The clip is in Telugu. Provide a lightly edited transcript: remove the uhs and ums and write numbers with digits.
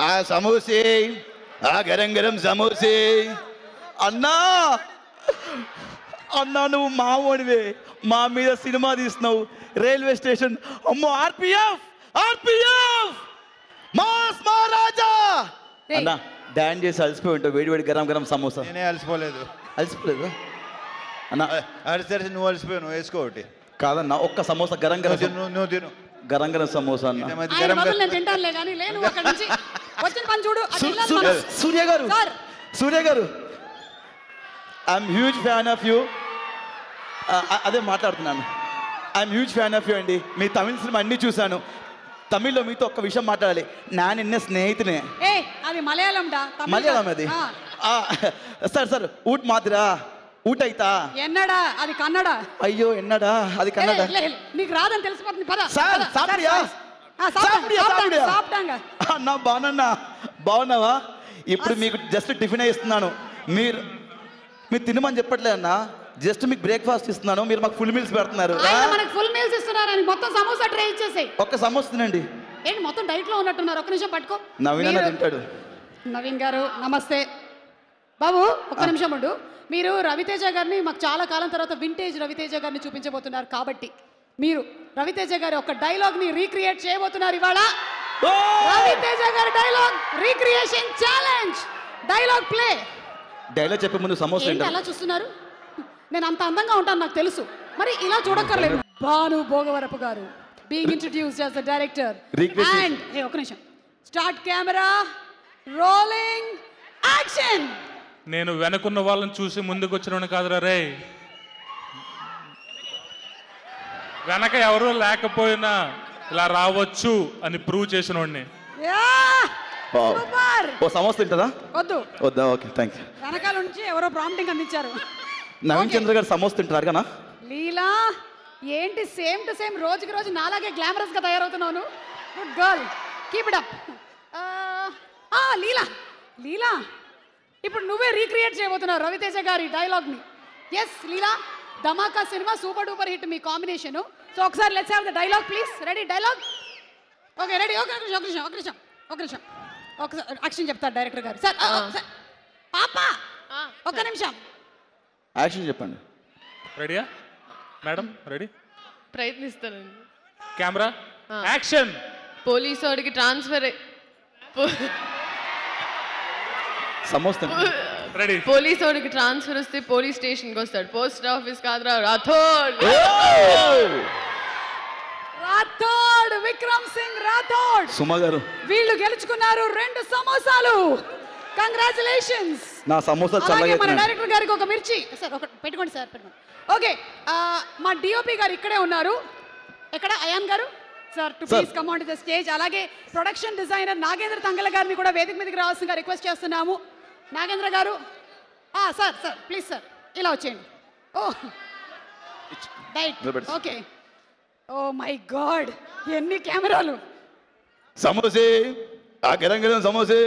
ఆ సమోసే, ఆ గరం గరం సమోసే. అన్నా అన్నా నువ్వు మావోడివే, మా మీద సినిమా తీస్తున్నావు. రైల్వే స్టేషన్ అమ్మో ఆర్పిఎఫ్ ఆర్పిఎఫ్ మాస్ మహారాజా. అన్నా డాన్స్ చేసి అలసిపోయి ఉంటావు, వేడి వేడి గరం గరం సమోసా. నేనే అలసిపోలేదు. అలసిపోలేదు అన్నా? అలసితే నువ్వు అలసిపోయావు, నువ్వు వేసుకో ఒకటి. కాదన్నా ఒక్క సమోసా గరం గరం నువ్వు తిను. గరం గరం సమోసా అన్న. సూర్య గారు, సూర్య గారు, I'm huge fan of you. అదే మాట్లాడుతున్నాను. I'm huge fan of you అండి. మీ తమిళ సినిమా అన్నీ చూశాను. తమిళ్లో మీతో ఒక్క విషయం మాట్లాడాలి. నా నిన్న స్నేహితునే. అది మలయాళం. మలయాళం అది. సార్ సార్ ఊట్ మాదిరా ఊట అయితా ఎన్నడా అది కన్నడ. అయ్యో ఎన్నడా అది కన్నడ. నీకు రాదని తెలిసిపోతుంది పద. సార్ సాపిడియా అన్నా బాగున్నా. బాగున్నావా? ఇప్పుడు మీకు జస్ట్ టిఫిన్ ఇస్తున్నాను. మీరు తినమని చెప్పట్లేదు అన్నా, జస్ట్ మీకు బ్రేక్ఫాస్ట్ ఇస్తున్నాను. మీరు మాకు ఫుల్ మీల్స్ పెడుతున్నారు. ఫుల్ మీల్స్ ఇస్తున్నారని మొత్తం సమోసా ట్రై ఇచ్చేసాయి. ఒక్క సమోసా తినండి. ఏంటి మొత్తం డైట్ లో ఉన్నట్టున్నారు? ఒక్క నిమిషం పట్టుకో. నవీన్ తింటాడు. నవీన్ గారు నమస్తే. బాబు ఒక్క నిమిషం ఉండు. మీరు రవితేజ గారిని మాకు చాలా కాలం తర్వాత వింటేజ్ రవితేజ గారిని చూపించబోతున్నారు కాబట్టి మీరు రవితేజ గారి ఒక డైలాగ్ ని రీక్రియేట్ చేయబోతున్నారు ఇవాళ. రవితేజ గారి dialogue recreation challenge. Dialogue play. Dialogue చెప్పే ముందు సమోసా ఏంటి అలా చూస్తున్నారు? నేను అంత అందంగా ఉంటాను నాకు తెలుసు, మరి ఇలా చూడక్కర్లేదు. భాను భోగవరపు గారు being introduced as the director and ఒక నిమిషం స్టార్ట్ కెమెరా రోలింగ్ యాక్షన్. నేను వెనకున్న వాళ్ళని చూసి ముందుకు వచ్చిన కాదురా రే, వెనక ఎవరు లేకపోయినా ఇలా రావచ్చు అని ప్రూవ్ చేసిన వాడిని. ఓ సమోసా తింటారా? వద్దు వద్దా? Okay thank you. వెనకాల నుంచి ఎవరో ప్రాంప్టింగ్ అందించారు. నవీన్ చంద్ర గారు సమోసా తింటారు కదా? లీలా ఏంటి సేమ్ టు సేమ్ రోజుకి రోజు నాలాగే గ్లామరస్ గా తయారవుతున్నాను. Good girl, keep it up. Leela Leela ఇప్పుడు నువ్వే రీక్రియేట్ చేయబోతున్నావు రవితేజ గారి డైలాగ్ ని. Yes Leela, Dhamaka cinema super duper hit మీ కాంబినేషన్. సో ఒకసారి let's have the dialogue please. Ready dialogue? Okay ready. ఒక నిమిషం ఒకసారి యాక్షన్ చెప్తారు డైరెక్టర్ గారు. సార్ పాప ఒక నిమిషం యాక్షన్ చెప్పండి. రెడీయా మేడం? రెడీ? ప్రయత్నిస్తానండి. Camera action. పోలీసు వాడికి ట్రాన్స్ఫర్ సమోసా రెడీ. పోలీసు వాడికి ట్రాన్స్ఫర్ వస్తే పోలీస్ స్టేషన్కి వస్తాడు. పోస్ట్ ఆఫీస్ కాదురా, రాథోడ్. రాథోడ్, విక్రమ్ సింగ్ రాథోడ్. సుమ గారు వీళ్ళు గెలుచుకున్నారు 2 సమోసాలు. కంగ్రాచులేషన్స్. నా సమోసా చల్లగా. మన డైరెక్టర్ గారికి ఒక మిర్చి సార్ ఒక పెట్టుకోండి సార్, పెట్టుకోండి. ఓకే మా డిఓపి గారు ఇక్కడే ఉన్నారు. ఎక్కడ అయాన్ గారు? Sir to please come on to the stage. అలాగే ప్రొడక్షన్ డిజైనర్ నాగేంద్ర తంగల గారిని కూడా వేదిక మీదకి రావాల్సిందిగా రిక్వెస్ట్ చేస్తున్నాము. నాగేంద్ర గారు సార్ ప్లీజ్ సార్ ఇలా వచ్చేయండి. Right okay. Oh my god ఎన్ని కెమెరాలు. సమోసే, ఆ గరం గరం సమోసే.